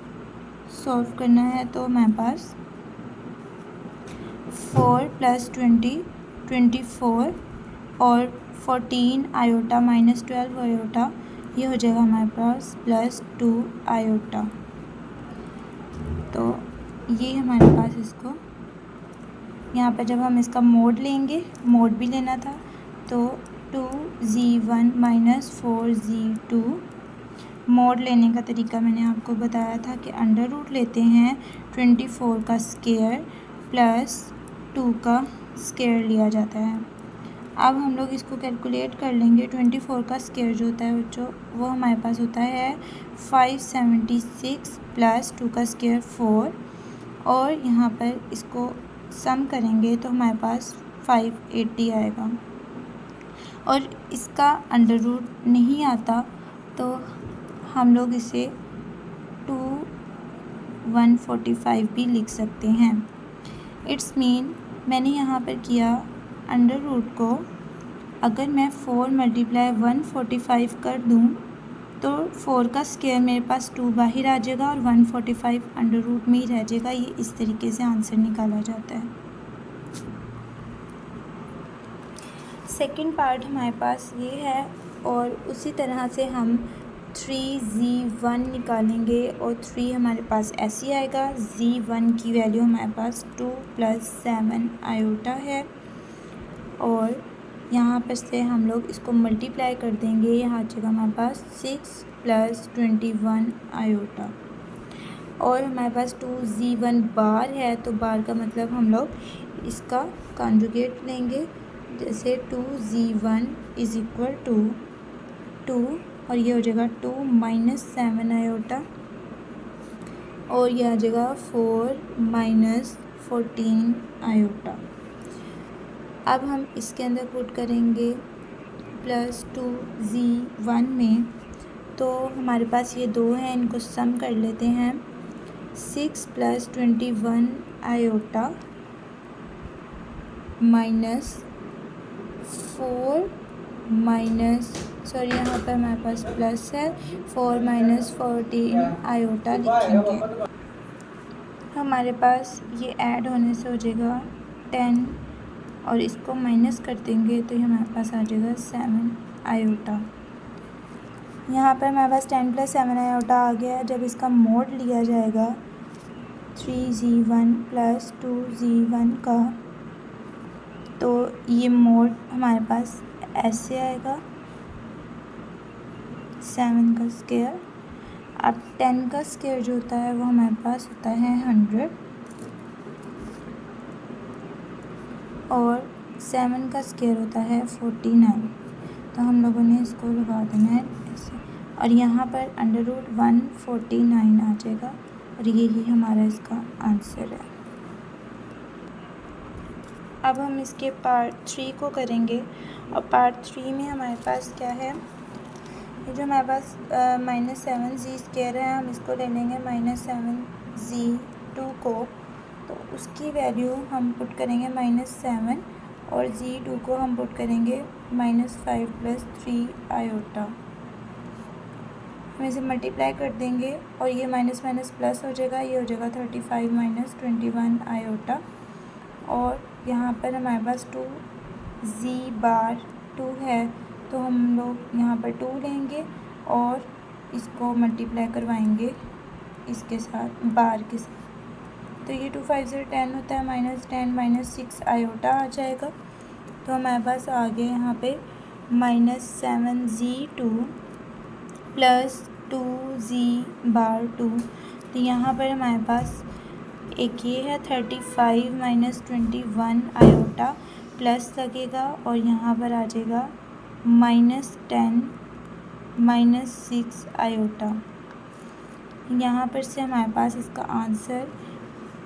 सॉल्व करना है तो हमारे पास 4 + 20 24, और 14 आयोटा -12 आयोटा, ये हो जाएगा हमारे पास +2 आयोटा। तो ये हमारे पास इसको यहाँ पर जब हम इसका मोड लेंगे, मोड भी लेना था, तो 2Z1 - 4Z2, मोड लेने का तरीका मैंने आपको बताया था कि अंडर रूट लेते हैं 24 का स्क्वायर प्लस 2 का स्क्वायर लिया जाता है। अब हम लोग इसको कैलकुलेट कर लेंगे। 24 का स्क्वायर जो होता है बच्चों, वो हमारे पास होता है 576 + 2 का स्क्वायर 4, और यहाँ पर इसको सम करेंगे तो हमारे पास 580 आएगा, और इसका अंडर रूट नहीं आता तो हम लोग इसे 145 भी लिख सकते हैं। इट्स मीन मैंने यहाँ पर किया अंडर रूट को, अगर मैं 4 × 145 कर दूँ तो 4 का स्क्वायर मेरे पास 2 बाहर आ जाएगा, और 145 अंडर रूट में ही रह जाएगा। ये इस तरीके से आंसर निकाला जाता है। सेकंड पार्ट हमारे पास ये है, और उसी तरह से हम 3Z1 निकालेंगे, और 3 हमारे पास ऐसे आएगा। Z1 की वैल्यू हमारे पास 2 + 7 आयोटा है, और यहाँ पर से हम लोग इसको मल्टीप्लाई कर देंगे। यहाँ आ जाएगा हमारे पास 6 + 21 आयोटा, और हमारे पास 2z1 बार है, तो बार का मतलब हम लोग इसका कॉन्जुगेट लेंगे। जैसे 2z1 = 2 और ये हो जाएगा 2 - 7 आयोटा, और ये आ जाएगा 4 - 14 आयोटा। अब हम इसके अंदर पुट करेंगे प्लस 2z1 में, तो हमारे पास ये दो हैं, इनको सम कर लेते हैं। 6 + 21 आयोटा माइनस 4 यहाँ पर हमारे पास प्लस है, 4 - 14 आयोटा लिखेंगे। हमारे पास ये ऐड होने से हो जाएगा 10, और इसको माइनस कर देंगे तो ये हमारे पास आ जाएगा 7 आयोटा। यहाँ पर हमारे पास 10 + 7 आयोटा आ गया। जब इसका मोड लिया जाएगा 3z1 + 2z1 का, तो ये मोड हमारे पास ऐसे आएगा 7 का स्क्वायर। अब 10 का स्क्वायर जो होता है वो हमारे पास होता है 100, और 7 का स्क्वायर होता है 49। तो हम लोगों ने इसको लगा देना है ऐसे, और यहाँ पर √149 आ जाएगा, और यही हमारा इसका आंसर है। अब हम इसके पार्ट 3 को करेंगे, और पार्ट 3 में हमारे पास क्या है, ये जो हमारे पास -7z² है, हम इसको ले लेंगे -7z2 को, तो उसकी वैल्यू हम पुट करेंगे -7, और z2 को हम पुट करेंगे -5 + 3 आयोटा। हम इसे मल्टीप्लाई कर देंगे, और ये माइनस माइनस प्लस हो जाएगा, ये हो जाएगा 35 - 21 आयोटा, और यहाँ पर हमारे पास 2z⁻2 है, तो हम लोग यहाँ पर 2 लेंगे और इसको मल्टीप्लाई करवाएंगे इसके साथ, बार के साथ। तो ये 2 × 5 = 10 होता है, -10 - 6 आयोटा आ जाएगा। तो हमारे पास आ गया यहाँ पे -7z2 + 2z⁻2। तो यहाँ पर हमारे पास एक ये है 35 - 21 आयोटा, प्लस लगेगा, और यहाँ पर आ जाएगा -10 - 6 आयोटा। यहाँ पर से हमारे पास इसका आंसर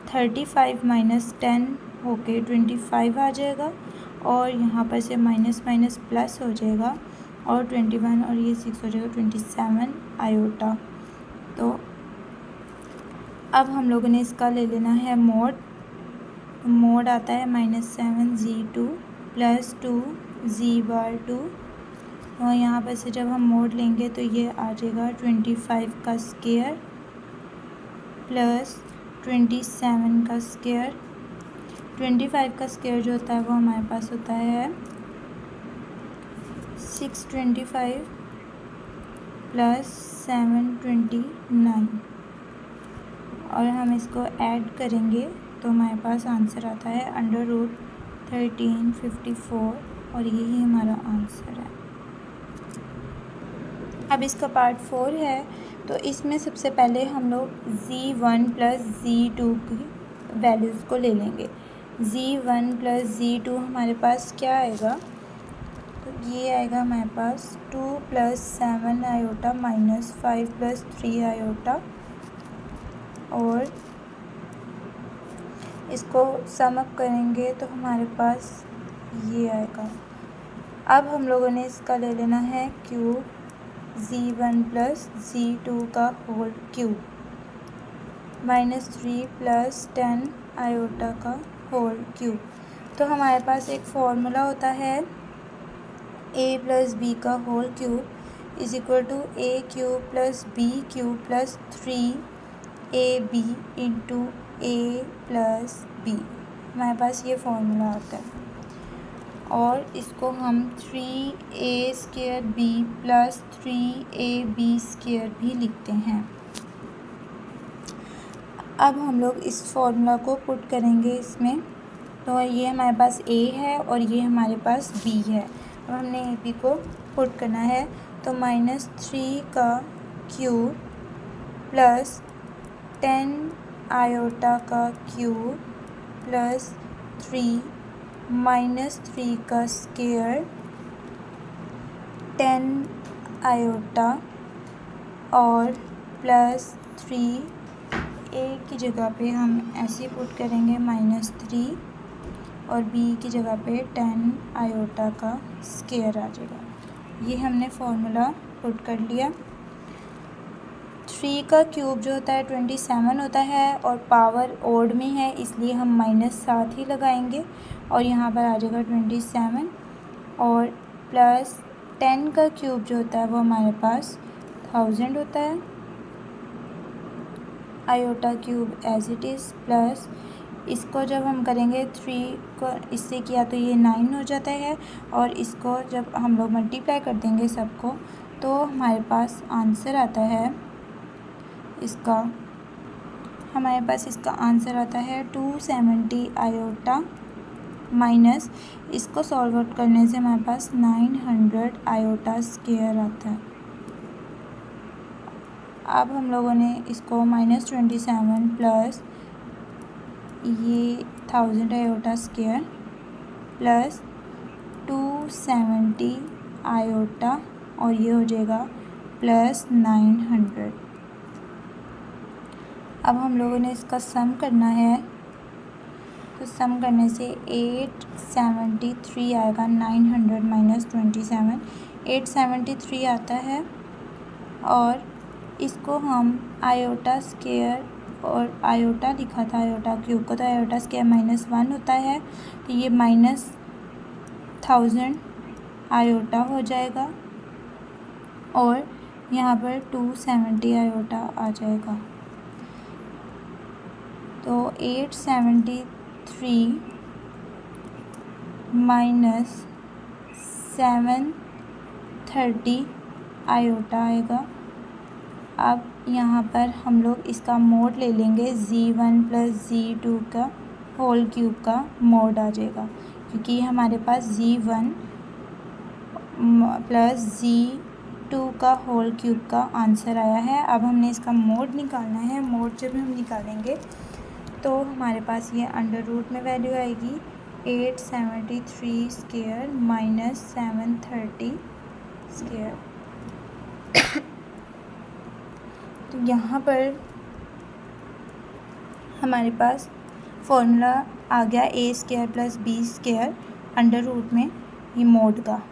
35 - 10 होके 25 आ जाएगा, और यहाँ पर से माइनस माइनस प्लस हो जाएगा, और 21 और ये 6 हो जाएगा 27 आयोटा। तो अब हम लोगों ने इसका ले लेना है मोड। मोड आता है -7z2 + 2z⁻2, और यहाँ पर से जब हम मोड लेंगे तो ये आ जाएगा 25 का स्क्वायर + 27 का स्क्वायर। 25 का स्क्वायर जो होता है वो हमारे पास होता है 625 + 729, और हम इसको ऐड करेंगे तो हमारे पास आंसर आता है √1354, और यही हमारा आंसर है। अब इसका पार्ट 4 है, तो इसमें सबसे पहले हम लोग z1 + z2 की वैल्यूज़ को ले लेंगे। z1 + z2 हमारे पास क्या आएगा, तो ये आएगा हमारे पास 2 + 7 आयोटा -5 + 3 आयोटा, और इसको सम अप करेंगे तो हमारे पास ये आएगा। अब हम लोगों ने इसका ले लेना है क्यूब, z1 + z2 का होल क्यूब, -3 + 10 आयोटा का होल क्यूब। तो हमारे पास एक फॉर्मूला होता है a + b का whole cube = a³ + b³ + 3ab × a + b। हमारे पास ये फॉर्मूला आता है, और इसको हम 3a² b + 3ab² भी लिखते हैं। अब हम लोग इस फॉर्मूला को पुट करेंगे इसमें, तो ये हमारे पास a है और ये हमारे पास b है। अब हमने a b को पुट करना है, तो -3 का क्यूब प्लस 10 आयोटा का क्यूब प्लस 3 -3 का स्क्वायर 10 आयोटा और प्लस 3 a की जगह पे हम ऐसे पुट करेंगे -3 और b की जगह पे 10 आयोटा का स्क्वायर आ जाएगा। ये हमने फॉर्मूला पुट कर लिया। 3 का क्यूब जो होता है 27 होता है और पावर ओड में है, इसलिए हम -7 ही लगाएंगे और यहाँ पर आ जाएगा 27 और प्लस 10 का क्यूब जो होता है वो हमारे पास 1000 होता है। Iota cube as it is plus इसको जब हम करेंगे 3 को इससे किया तो ये 9 हो जाता है और इसको जब हम लोग मल्टीप्लाई कर देंगे सबको तो हमारे पास आंसर आता है इसका 270 आयोटा माइनस इसको सॉल्व आउट करने से हमारे पास 900 आयोटा स्क्वायर आता है। अब हम लोगों ने इसको -27 प्लस ये 1000 आयोटा स्क्वायर प्लस 270 आयोटा और ये हो जाएगा प्लस 900। अब हम लोगों ने इसका सम करना है, तो सम करने से 873 आएगा। 900 माइनस 27 873 आता है और इसको हम आयोटा स्क्वायर और आयोटा लिखा था आयोटा क्यूब को, तो आयोटा स्क्वायर -1 होता है, तो ये -1000 आयोटा हो जाएगा और यहाँ पर 270 आयोटा आ जाएगा। तो 873 माइनस 730 आयोटा आएगा। अब यहाँ पर हम लोग इसका मोड ले लेंगे, z1 प्लस z2 का होल क्यूब का मोड आ जाएगा, क्योंकि हमारे पास z1 प्लस z2 का होल क्यूब का आंसर आया है। अब हमने इसका मोड निकालना है। मोड जब हम निकालेंगे तो हमारे पास ये अंडर रूट में वैल्यू आएगी 873 स्क्वायर माइनस 730 स्क्वायर। तो यहाँ पर हमारे पास फॉर्मूला आ गया a square plus b square under root में ये मोड का।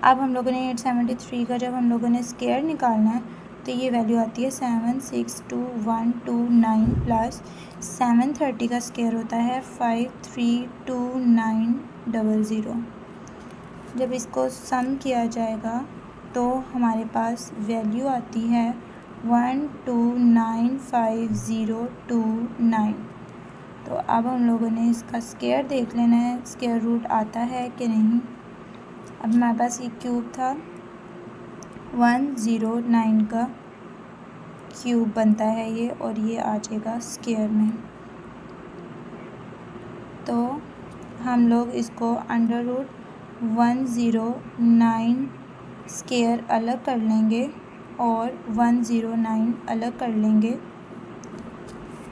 अब हम लोगों ने 873 का जब हम लोगों ने स्क्वायर निकालना है तो ये वैल्यू आती है 762,129 प्लस 730 का स्क्वायर होता है 532900। जब इसको सम किया जाएगा तो हमारे पास वैल्यू आती है 1295029। तो अब हम लोगों ने इसका स्क्वायर देख लेना है, स्क्वायर रूट आता है कि नहीं। अब हमारे पास ये क्यूब था 109 का क्यूब बनता है ये, और ये आ जाएगा स्क्वायर में। तो हम लोग इसको अंडर रूट 109 स्क्वायर अलग कर लेंगे और 109 अलग कर लेंगे,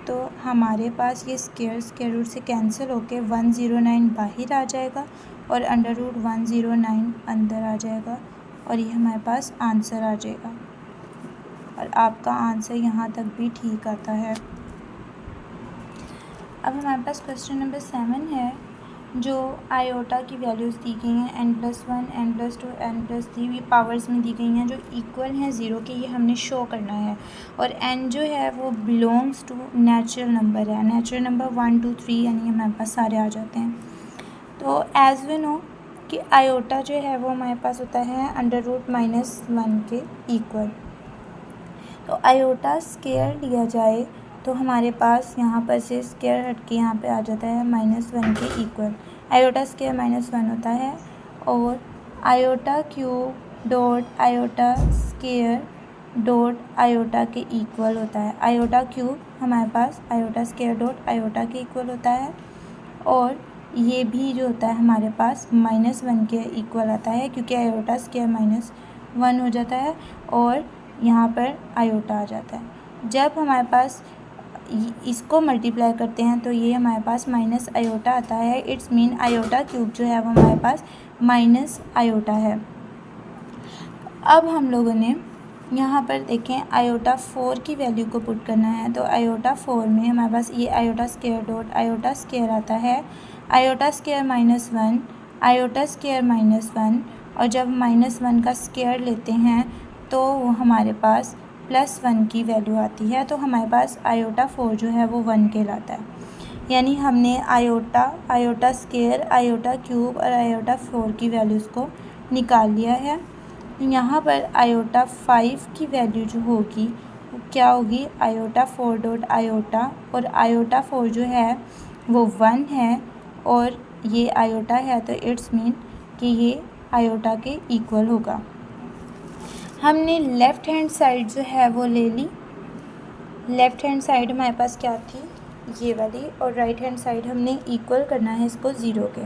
तो हमारे पास ये स्क्वायर रूट से कैंसिल होके 109 बाहर आ जाएगा और अंडर रूट 109 अंदर आ जाएगा और ये हमारे पास आंसर आ जाएगा। और आपका आंसर यहाँ तक भी ठीक आता है। अब हमारे पास क्वेश्चन नंबर 7 है, जो आयोटा की वैल्यूज़ दी गई हैं n+1 n+2 n+3 पावर्स में दी गई हैं जो इक्वल हैं 0 के, ये हमने शो करना है। और n जो है वो बिलोंग्स टू नेचुरल नंबर है, नेचुरल नंबर 1 2 3 यानी हमारे पास सारे आ जाते हैं। तो एज वी नो कि आयोटा जो है वो हमारे पास होता है अंडर रूट -1 के इक्वल। तो आयोटा स्क्वायर लिया जाए तो हमारे पास यहाँ पर से स्क्वायर हट के यहाँ पे आ जाता है -1 के इक्वल। आयोटा स्क्वायर -1 होता है और iota cube dot iota square dot iota के इक्वल होता है। आयोटा क्यूब हमारे पास आयोटा स्क्वायर डॉट आयोटा के इक्वल होता है और ये भी जो होता है हमारे पास -1 के इक्वल आता है, क्योंकि आयोटा स्क्वायर -1 हो जाता है और यहाँ पर आयोटा आ जाता है। जब हमारे पास इसको मल्टीप्लाई करते हैं तो ये हमारे पास माइनस आयोटा आता है। इट्स मीन आयोटा क्यूब जो है वो हमारे पास माइनस आयोटा है। अब हम लोगों ने यहाँ पर देखें आयोटा 4 की वैल्यू को पुट करना है, तो आयोटा 4 में हमारे पास ये iota square dot iota square आता है, आयोटा स्क्वायर -1, आयोटा स्क्वायर -1, और जब -1 का स्क्वायर लेते हैं तो वो हमारे पास +1 की वैल्यू आती है। तो हमारे पास आयोटा 4 जो है वो 1 कहलाता है। यानी हमने आयोटा स्क्वायर, आयोटा क्यूब और आयोटा 4 की वैल्यूज़ को निकाल लिया है। यहाँ पर आयोटा 5 की वैल्यू जो होगी वो क्या होगी, आयोटा 4 डॉट आयोटा, और आयोटा 4 जो है वो 1 है और ये आयोटा है, तो इट्स मीन कि ये आयोटा के इक्वल होगा। हमने लेफ़्ट हैंड साइड जो है वो ले ली। लेफ़्ट हैंड साइड हमारे पास क्या थी, ये वाली, और राइट हैंड साइड हमने इक्वल करना है इसको 0 के।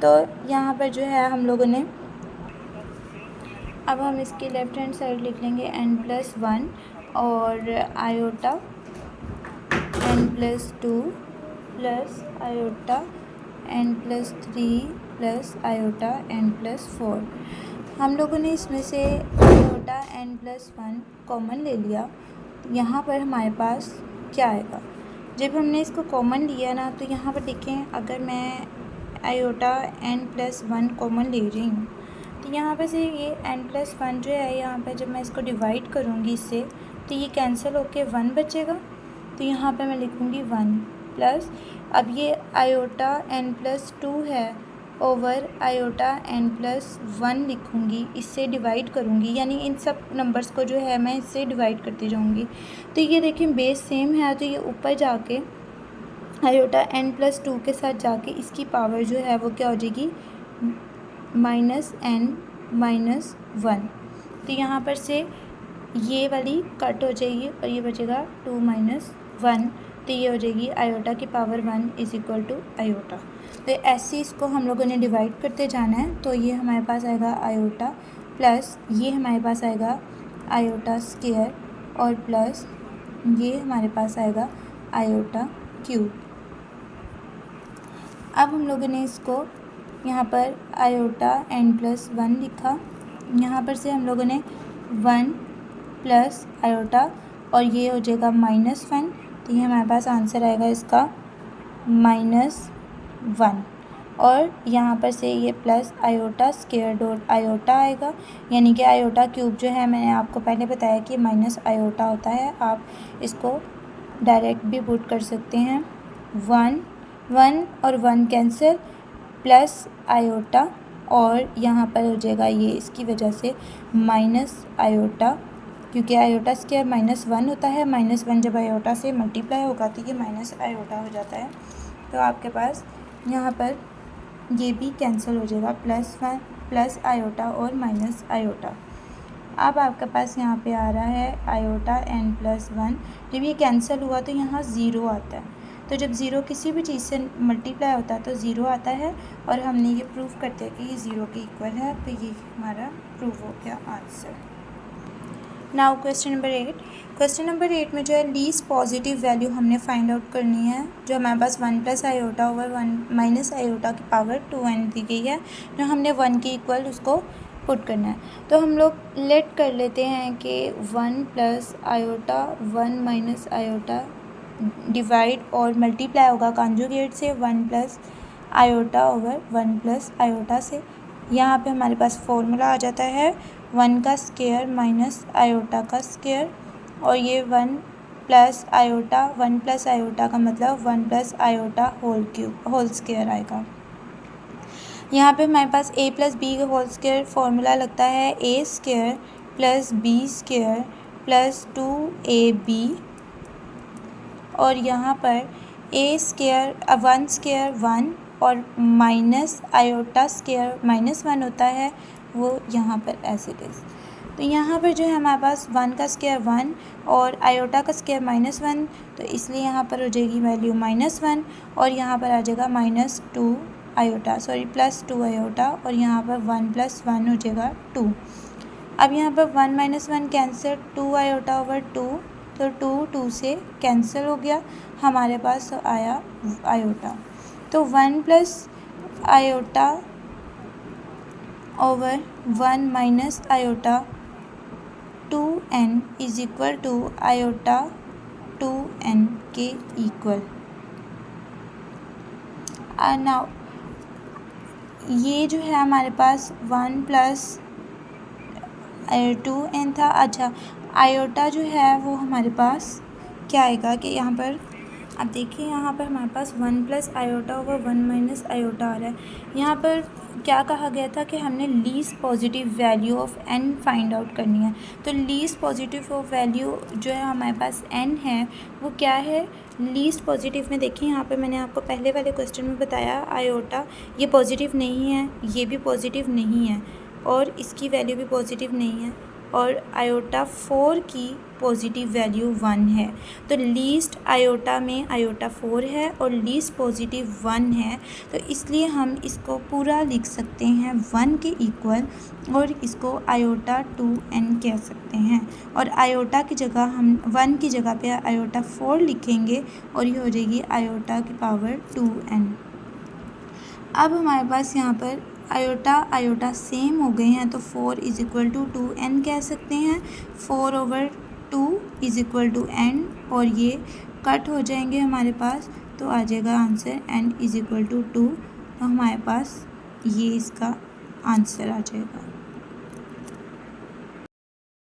तो यहाँ पर जो है हम लोगों ने, अब हम इसकी लेफ़्ट हैंड साइड लिख लेंगे n+1 और iota n+2 plus iota n+3 plus iota n+4। हम लोगों ने इसमें से आयोटा n+1 कॉमन ले लिया। यहाँ पर हमारे पास क्या आएगा, जब हमने इसको कॉमन लिया ना, तो यहाँ पर देखें अगर मैं आयोटा n+1 कॉमन ले रही हूँ तो यहाँ पर से ये n+1 जो है, यहाँ पर जब मैं इसको डिवाइड करूँगी इससे तो ये कैंसिल होके 1 बचेगा। तो यहाँ पे मैं लिखूँगी 1 प्लस, अब ये आयोटा n+2 है ओवर आयोटा n+1 लिखूँगी, इससे डिवाइड करूँगी, यानी इन सब नंबर्स को जो है मैं इससे डिवाइड करती जाऊँगी। तो ये देखिए बेस सेम है, तो ये ऊपर जाके आयोटा n+2 के साथ जाके इसकी पावर जो है वो क्या हो जाएगी, -n-1। तो यहाँ पर से ये वाली कट हो जाएगी और ये बचेगा 2 - 1, तो ये हो जाएगी आयोटा की पावर 1 = आयोटा। तो ऐसे इसको हम लोगों ने डिवाइड करते जाना है। तो ये हमारे पास आएगा आयोटा प्लस ये हमारे पास आएगा आयोटा स्क्वायर और प्लस ये हमारे पास आएगा आयोटा क्यूब। अब हम लोगों ने इसको यहाँ पर आयोटा n+1 लिखा, यहाँ पर से हम लोगों ने 1 प्लस आयोटा और ये हो जाएगा -1, तो ये हमारे पास आंसर आएगा इसका -1, और यहाँ पर से ये plus iota square dot iota आएगा, यानी कि आयोटा क्यूब जो है मैंने आपको पहले बताया कि माइनस आयोटा होता है। आप इसको डायरेक्ट भी पुट कर सकते हैं, 1 और 1 कैंसिल, प्लस आयोटा और यहाँ पर हो जाएगा ये इसकी वजह से माइनस आयोटा, क्योंकि आयोटा स्क्वायर -1 होता है, -1 जब आयोटा से मल्टीप्लाई होगा तो ये माइनस आयोटा हो जाता है। तो आपके पास यहाँ पर ये भी कैंसिल हो जाएगा, +1 प्लस आयोटा और माइनस आयोटा। अब आपके पास यहाँ पे आ रहा है आयोटा n+1, जब ये कैंसिल हुआ तो यहाँ 0 आता है। तो जब 0 किसी भी चीज़ से मल्टीप्लाई होता है तो 0 आता है, और हमने ये प्रूव करते हैं कि ये 0 के इक्वल है, तो ये हमारा प्रूव हो गया answer. Now question number 8। Question number 8 में जो है लीस्ट पॉजिटिव वैल्यू हमने फाइंड आउट करनी है, जो हमारे पास 1 plus iota over 1 minus iota की पावर 2n दी गई है, जो हमने 1 के इक्वल उसको पुट करना है। तो हम लोग लेट कर लेते हैं कि 1 plus iota 1 minus iota divide और मल्टीप्लाई होगा कॉन्जुगेट से 1 plus iota over 1 plus iota से। यहाँ पे हमारे पास फॉर्मूला आ जाता है 1 का स्क्वायर माइनस आयोटा का स्क्वायर, और ये 1 प्लस आयोटा का मतलब 1 प्लस आयोटा होल स्क्वायर आएगा। यहाँ पे हमारे पास a प्लस बी का होल स्क्वायर फॉर्मूला लगता है a square plus B square plus 2ab, और यहाँ पर a स्क्वायर 1 स्क्वायर 1 और माइनस आयोटा स्क्वायर -1 होता है, वो यहाँ पर एज इट इज़। तो यहाँ पर जो है हमारे पास 1 का स्क्वायर 1 और आयोटा का स्क्वायर -1, तो इसलिए यहाँ पर हो जाएगी वैल्यू -1 और यहाँ पर आ जाएगा -2 आयोटा, सॉरी +2 आयोटा, और यहाँ पर 1 + 1 हो जाएगा 2। अब यहाँ पर 1 - 1 कैंसिल, 2 आयोटा ओवर 2, तो 2 से कैंसिल हो गया, हमारे पास आया आयोटा। तो 1 + iota over 1 - iota 2n is equal to iota 2n के इक्वल। नाउ ये जो है हमारे पास 1 + 2n था। अच्छा, आयोटा जो है वो हमारे पास क्या आएगा कि यहाँ पर अब देखिए, यहाँ पर हमारे पास 1 + आयोटा ओवर 1 - आयोटा आ रहा है। यहाँ पर क्या कहा गया था कि हमने least positive value of n find out करनी है। तो लीस्ट पॉजिटिव ऑफ वैल्यू जो है हमारे पास n है, वो क्या है? लीस्ट पॉजिटिव में देखिए, यहाँ पे मैंने आपको पहले वाले क्वेश्चन में बताया आयोटा ये पॉजिटिव नहीं है, ये भी पॉजिटिव नहीं है, और इसकी वैल्यू भी पॉजिटिव नहीं है, और आयोटा 4 की पॉजिटिव वैल्यू 1 है। तो लीस्ट आयोटा में आयोटा 4 है और लीस्ट पॉजिटिव 1 है, तो इसलिए हम इसको पूरा लिख सकते हैं 1 के इक्वल, और इसको आयोटा 2n कह सकते हैं। और आयोटा की जगह हम 1 की जगह पे आयोटा 4 लिखेंगे और ये हो जाएगी आयोटा की पावर 2n। अब हमारे पास यहाँ पर आयोटा आयोटा सेम हो गए हैं, तो 4 इज इक्वल टू 2n कह सकते हैं। 4 over 2 is equal to n, और ये कट हो जाएंगे हमारे पास, तो आ जाएगा answer n is equal to 2। तो हमारे पास ये इसका आंसर आ जाएगा।